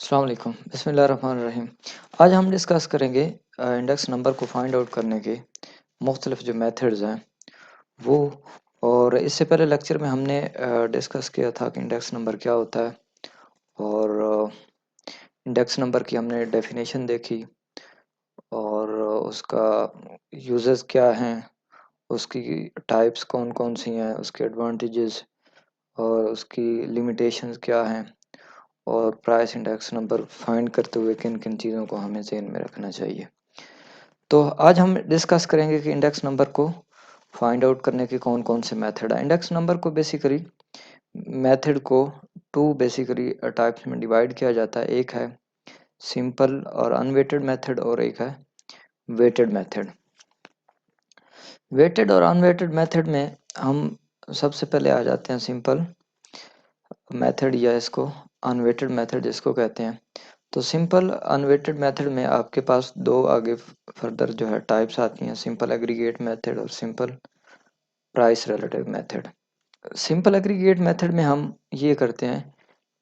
अस्सलाम वालेकुम बिस्मिल्लाहिर्रहमानिर्रहीम। आज हम डिस्कस करेंगे इंडेक्स नंबर को फाइंड आउट करने के मुख्तलिफ जो मेथड्स हैं वो। और इससे पहले लेक्चर में हमने डिस्कस किया था कि इंडेक्स नंबर क्या होता है, और इंडेक्स नंबर की हमने डेफिनेशन देखी, और उसका यूजेस क्या हैं, उसकी टाइप्स कौन कौन सी हैं, उसके एडवांटेजेस और उसकी लिमिटेशंस क्या हैं, और प्राइस इंडेक्स नंबर फाइंड करते हुए किन किन चीज़ों को हमें ज़हन में रखना चाहिए। तो आज हम डिस्कस करेंगे कि इंडेक्स नंबर को फाइंड आउट करने के कौन कौन से मेथड है। इंडेक्स नंबर को बेसिकली मेथड को टू बेसिकली टाइप्स में डिवाइड किया जाता है। एक है सिंपल और अनवेटेड मेथड, और एक है वेटेड मेथड। वेटेड और अनवेटेड मेथड में हम सबसे पहले आ जाते हैं सिंपल मेथड, या इसको अनवेटेड मेथड जिसको कहते हैं। तो सिंपल अनवेटेड मेथड में आपके पास दो आगे फर्दर जो है टाइप्स आती हैं, सिंपल एग्रीगेट मेथड और simple price relative method. Simple aggregate method में हम ये करते हैं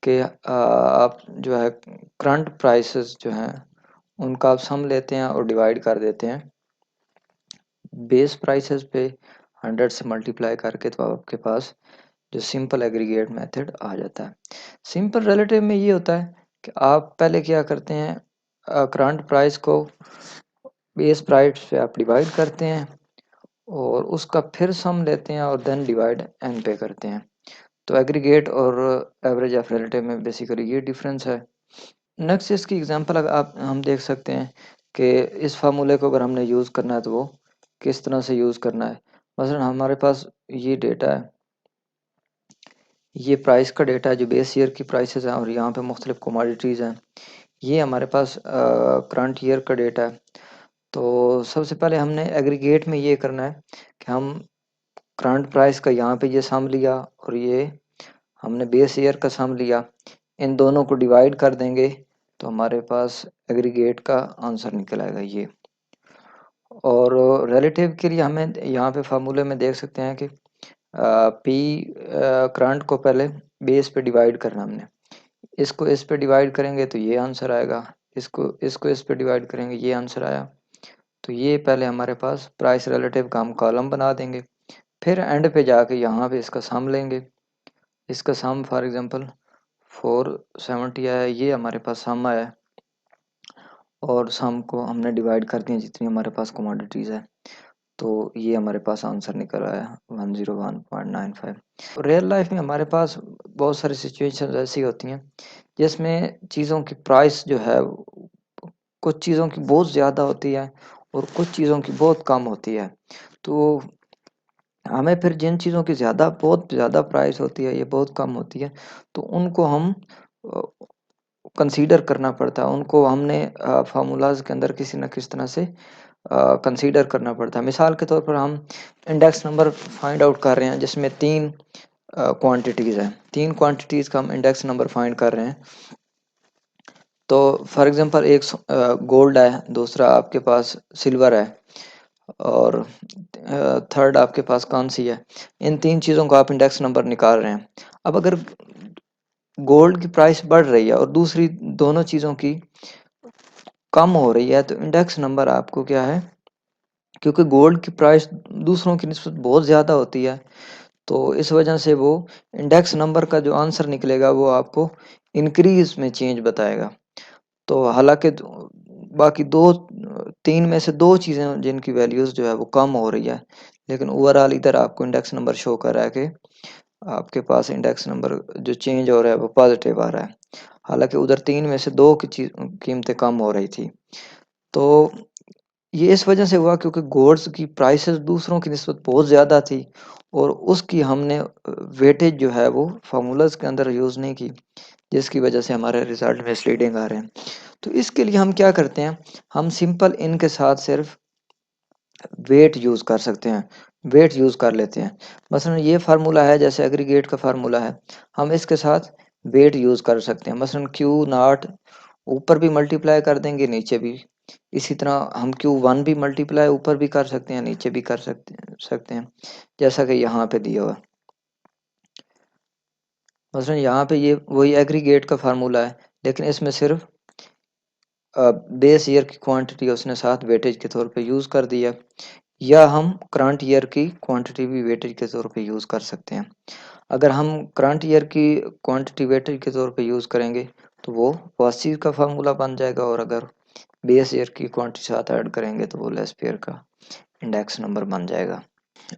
कि आप जो है करंट प्राइसेस जो हैं उनका आप सम लेते हैं और डिवाइड कर देते हैं बेस प्राइसेस पे 100 से मल्टीप्लाई करके, तो आपके पास जो सिंपल एग्रीगेट मेथड आ जाता है। सिंपल रिलेटिव में ये होता है कि आप पहले क्या करते हैं, करंट प्राइस को बेस प्राइस पे आप डिवाइड करते हैं और उसका फिर सम लेते हैं और देन डिवाइड एन पे करते हैं। तो एग्रीगेट और एवरेज ऑफ रिलेटिव में बेसिकली ये डिफरेंस है। नेक्स्ट इसकी एग्जांपल अगर आप हम देख सकते हैं कि इस फार्मूले को अगर हमने यूज़ करना है तो वो किस तरह से यूज़ करना है। मसलन हमारे पास ये डेटा है, ये प्राइस का डेटा है जो बेस ईयर की प्राइसेस हैं, और यहाँ पे मुख्तलिफ कमोडिटीज़ हैं। ये हमारे पास करंट ईयर का डेटा है। तो सबसे पहले हमने एग्रीगेट में ये करना है कि हम करंट प्राइस का यहाँ पे ये सम लिया और ये हमने बेस ईयर का सम लिया, इन दोनों को डिवाइड कर देंगे तो हमारे पास एग्रीगेट का आंसर निकल आएगा ये। और रिलेटिव के लिए हमें यहाँ पे फार्मूले में देख सकते हैं कि पी करंट को पहले बेस पे डिवाइड करना हमने, इसको इस पे डिवाइड करेंगे तो ये आंसर आएगा, इसको इसको इस पे डिवाइड करेंगे ये आंसर आया। तो ये पहले हमारे पास प्राइस रिलेटिव का हम कॉलम बना देंगे, फिर एंड पे जाके यहाँ पे इसका सम लेंगे। इसका सम फॉर एग्जांपल 470 आया, ये हमारे पास सम आया, और सम को हमने डिवाइड कर दिया जितनी हमारे पास कमोडिटीज़ है, तो ये हमारे पास आंसर निकल आया 101.95। रियल लाइफ में हमारे पास बहुत सारी सिचुएशन ऐसी होती हैं जिसमें चीज़ों की प्राइस जो है कुछ चीज़ों की बहुत ज़्यादा होती है और कुछ चीज़ों की बहुत कम होती है। तो हमें फिर जिन चीज़ों की बहुत ज़्यादा प्राइस होती है, ये बहुत कम होती है, तो उनको हम कंसीडर करना पड़ता है, उनको हमने फार्मूलाज के अंदर किसी न किसी तरह से कंसीडर करना पड़ता है। मिसाल के तौर पर हम इंडेक्स नंबर फाइंड आउट कर रहे हैं जिसमें तीन क्वांटिटीज़ हैं, तीन क्वांटिटीज़ का हम इंडेक्स नंबर फाइंड कर रहे हैं। तो फॉर एग्जांपल एक गोल्ड है, दूसरा आपके पास सिल्वर है, और थर्ड आपके पास कौन सी है। इन तीन चीज़ों का आप इंडेक्स नंबर निकाल रहे हैं। अब अगर गोल्ड की प्राइस बढ़ रही है और दूसरी दोनों चीज़ों की कम हो रही है, तो इंडेक्स नंबर आपको क्या है, क्योंकि गोल्ड की प्राइस दूसरों की निस्बत बहुत ज़्यादा होती है, तो इस वजह से वो इंडेक्स नंबर का जो आंसर निकलेगा वो आपको इंक्रीज में चेंज बताएगा। तो हालांकि बाकी दो तीन में से दो चीज़ें जिनकी वैल्यूज़ जो है वो कम हो रही है, लेकिन ओवरऑल इधर आपको इंडेक्स नंबर शो कर रहा है कि आपके पास इंडेक्स नंबर जो चेंज हो रहा है वो पॉजिटिव आ रहा है, हालांकि उधर तीन में से दो की चीज कीमतें कम हो रही थी। तो ये इस वजह से हुआ क्योंकि गोल्ड्स की प्राइसेस दूसरों की निस्बत बहुत ज़्यादा थी, और उसकी हमने वेटेज जो है वो फार्मूलाज के अंदर यूज़ नहीं की, जिसकी वजह से हमारे रिजल्ट मिसलीडिंग आ रहे हैं। तो इसके लिए हम क्या करते हैं, हम सिंपल इनके साथ सिर्फ वेट यूज़ कर सकते हैं, वेट यूज़ कर लेते हैं। मसलन ये फार्मूला है जैसे एग्रीगेट का फार्मूला है, हम इसके साथ वेट यूज़ कर सकते हैं। मसलन क्यू नॉट ऊपर भी मल्टीप्लाई कर देंगे, नीचे भी। इसी तरह हम क्यू वन भी मल्टीप्लाई ऊपर भी कर सकते हैं, नीचे भी कर सकते हैं, जैसा कि यहाँ पे दिया हुआ है। मसलन यहाँ पे ये वही एग्रीगेट का फार्मूला है, लेकिन इसमें सिर्फ बेस ईयर की क्वांटिटी उसने साथ वेटेज के तौर पे यूज़ कर दिया, या हम करंट ईयर की क्वांटिटी भी वेटेज के तौर पे यूज़ कर सकते हैं। अगर हम करंट ईयर की क्वांटिटी वेटेज के तौर पे यूज़ करेंगे तो वो वासी का फार्मूला बन जाएगा, और अगर बेस ईयर की क्वांटिटी साथ ऐड करेंगे तो वो लेस्पियर का इंडेक्स नंबर बन जाएगा।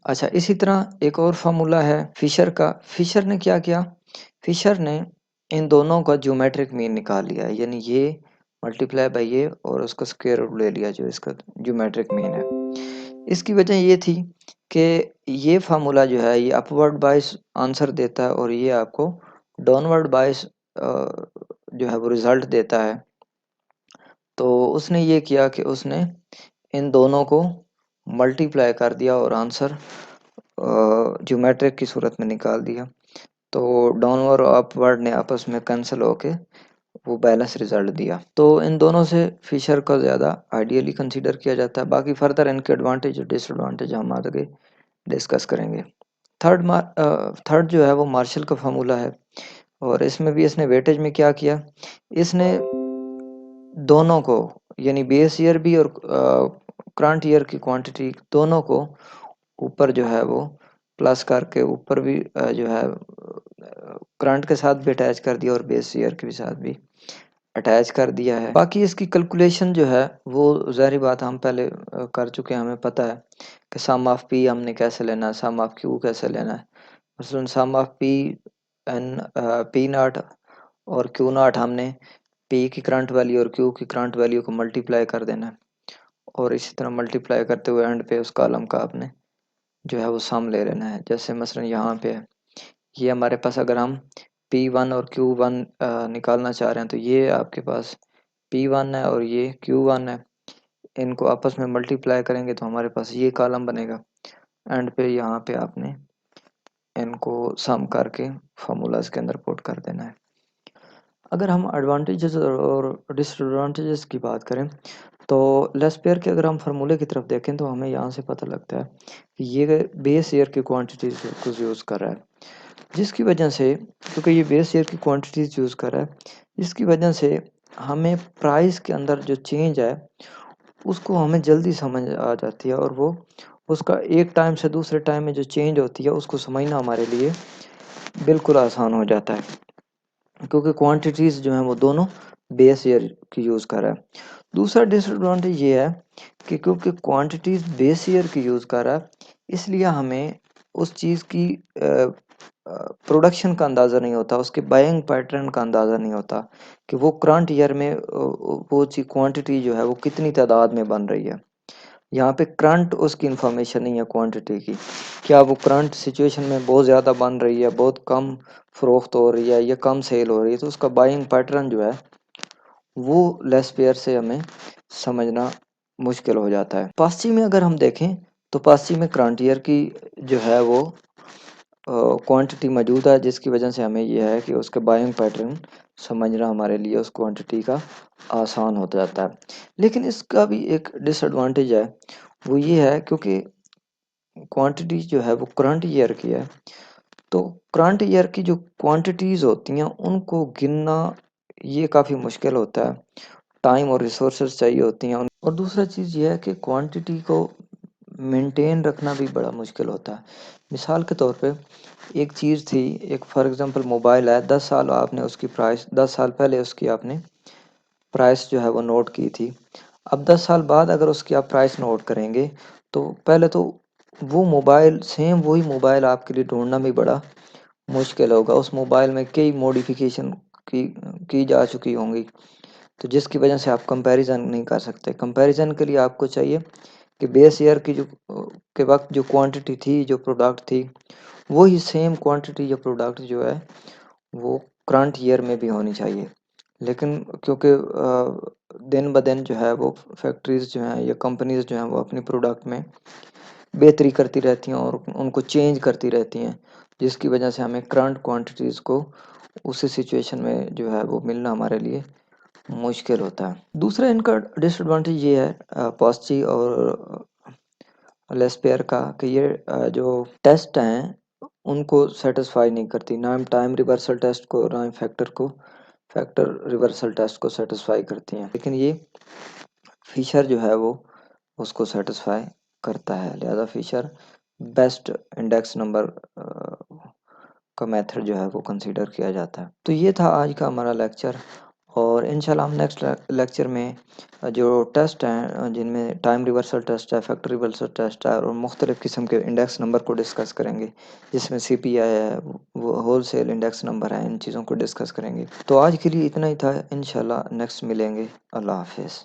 अच्छा, इसी तरह एक और फार्मूला है फिशर का। फिशर ने क्या किया, फिशर ने इन दोनों का ज्योमेट्रिक मीन निकाल लिया, यानी ये मल्टीप्लाई बाय ये और उसका स्क्वायर रूट ले लिया जो इसका ज्योमेट्रिक मीन है। इसकी वजह ये थी कि ये फार्मूला जो है ये अपवर्ड बाइस आंसर देता है और ये आपको डाउनवर्ड बाइस जो है वो रिजल्ट देता है। तो उसने ये किया कि उसने इन दोनों को मल्टीप्लाई कर दिया और आंसर ज्योमेट्रिक की सूरत में निकाल दिया। तो डाउनवर्ड और अपवर्ड ने आपस में कैंसिल होके वो बैलेंस रिजल्ट दिया। तो इन दोनों से फिशर का ज़्यादा आइडियली कंसीडर किया जाता है। बाकी फर्दर इनके एडवांटेज और डिसएडवांटेज हम आगे डिस्कस करेंगे। थर्ड जो है वो मार्शल का फार्मूला है, और इसमें भी इसने वेटेज में क्या किया, इसने दोनों को यानी बेस ईयर भी और करंट ईयर की क्वांटिटी दोनों को ऊपर जो है वो प्लस करके ऊपर भी जो है करंट के साथ भी अटैच कर दिया और बेस ईयर के साथ भी अटैच कर दिया है। बाकी इसकी कैलकुलेशन जो है वो ज़ाहिर बात हम पहले कर चुके हैं, हमें पता है कि सम ऑफ पी हमने कैसे लेना है, सम ऑफ क्यू कैसे लेना है। मसलन sum of P N P not और क्यू नॉट हमने पी की करंट वैल्यू और क्यू की करंट वैल्यू को मल्टीप्लाई कर देना है, और इसी तरह मल्टीप्लाई करते हुए एंड पे उस कॉलम का आपने जो है वो सम ले लेना है। जैसे मसलन यहाँ पे है, ये हमारे पास अगर हम P1 और Q1 निकालना चाह रहे हैं तो ये आपके पास P1 है और ये Q1 है, इनको आपस में मल्टीप्लाई करेंगे तो हमारे पास ये कॉलम बनेगा। एंड पे यहाँ पे आपने इनको सम करके फार्मूलाज के अंदर पुट कर देना है। अगर हम एडवांटेजेस और डिसएडवांटेजेस की बात करें तो लेस्पेयर के अगर हम फार्मूले की तरफ देखें तो हमें यहाँ से पता लगता है कि ये बेस ईयर की क्वांटिटीज को यूज़ कर रहा है, जिसकी वजह से क्योंकि ये बेस ईयर की क्वांटिटीज यूज़ कर रहा है, जिसकी वजह से हमें प्राइस के अंदर जो चेंज है उसको हमें जल्दी समझ आ जाती है, और वो उसका एक टाइम से दूसरे टाइम में जो चेंज होती है उसको समझना हमारे लिए बिल्कुल आसान हो जाता है, क्योंकि क्वांटिटीज़ जो हैं वो दोनों बेस ईयर की यूज़ कर रहा है। दूसरा डिसएडवांटेज ये है कि क्योंकि क्वांटिटीज़ बेस ईयर की यूज़ कर रहा है, इसलिए हमें उस चीज़ की प्रोडक्शन का अंदाज़ा नहीं होता, उसके बाइंग पैटर्न का अंदाज़ा नहीं होता कि वो करंट ईयर में वो चीज़ क्वांटिटी जो है वो कितनी तादाद में बन रही है। यहाँ पे करंट उसकी इंफॉर्मेशन नहीं है क्वांटिटी की, क्या वो करंट सिचुएशन में बहुत ज़्यादा बन रही है, बहुत कम फ़रोख्त हो रही है या कम सेल हो रही है, तो उसका बाइंग पैटर्न जो है वो लेस पेयर से हमें समझना मुश्किल हो जाता है। पास्ची में अगर हम देखें तो पास्ची में करंट ईयर की जो है वो क्वांटिटी मौजूद है, जिसकी वजह से हमें यह है कि उसके बाइंग पैटर्न समझना हमारे लिए उस क्वांटिटी का आसान हो जाता है। लेकिन इसका भी एक डिसएडवांटेज है, वो ये है क्योंकि क्वांटिटी जो है वो करंट ईयर की है, तो करंट ईयर की जो क्वांटिटीज़ होती हैं उनको गिनना ये काफ़ी मुश्किल होता है, टाइम और रिसोर्सेज चाहिए होती हैं। और दूसरा चीज़ ये है कि क्वांटिटी को मेंटेन रखना भी बड़ा मुश्किल होता है। मिसाल के तौर पे एक चीज़ थी, एक फॉर एग्जांपल मोबाइल है, 10 साल आपने उसकी प्राइस 10 साल पहले उसकी आपने प्राइस जो है वो नोट की थी। अब 10 साल बाद अगर उसकी आप प्राइस नोट करेंगे तो पहले तो वो मोबाइल सेम वही मोबाइल आपके लिए ढूँढना भी बड़ा मुश्किल होगा। उस मोबाइल में कई मॉडिफ़िकेशन की की जा चुकी होंगी, तो जिसकी वजह से आप कंपैरिज़न नहीं कर सकते। कंपैरिज़न के लिए आपको चाहिए कि बेस ईयर की जो के वक़्त जो क्वांटिटी थी, जो प्रोडक्ट थी, वही सेम क्वांटिटी या प्रोडक्ट जो है वो करंट ईयर में भी होनी चाहिए। लेकिन क्योंकि दिन ब दिन जो है वो फैक्ट्रीज़ जो हैं या कंपनीज़ जो हैं वो अपनी प्रोडक्ट में बेहतरी करती रहती हैं और उनको चेंज करती रहती हैं, जिसकी वजह से हमें करंट क्वांटिटीज़ को उसी सिचुएशन में जो है वो मिलना हमारे लिए मुश्किल होता है। दूसरा इनका डिसएडवांटेज ये है पॉस्ची और लेस्पेयर का कि ये जो टेस्ट हैं उनको सेटिस्फाई नहीं करती, ना टाइम रिवर्सल टेस्ट को ना फैक्टर को फैक्टर रिवर्सल टेस्ट को सेटिस्फाई करती हैं, लेकिन ये फीचर जो है वो उसको सेटिस्फाई करता है, लिहाजा फीचर बेस्ट इंडेक्स नंबर का मेथड जो है वो कंसीडर किया जाता है। तो ये था आज का हमारा लेक्चर, और इंशाल्लाह हम नेक्स्ट लेक्चर में जो टेस्ट हैं जिनमें टाइम रिवर्सल टेस्ट है, फैक्टर रिवर्सल टेस्ट है, और मुख्तलिफ़ किस्म के इंडेक्स नंबर को डिस्कस करेंगे, जिसमें CPI है, वो होल सेल इंडेक्स नंबर है, इन चीज़ों को डिस्कस करेंगे। तो आज के लिए इतना ही था, इंशाल्लाह नेक्स्ट मिलेंगे। अल्लाह हाफिज़।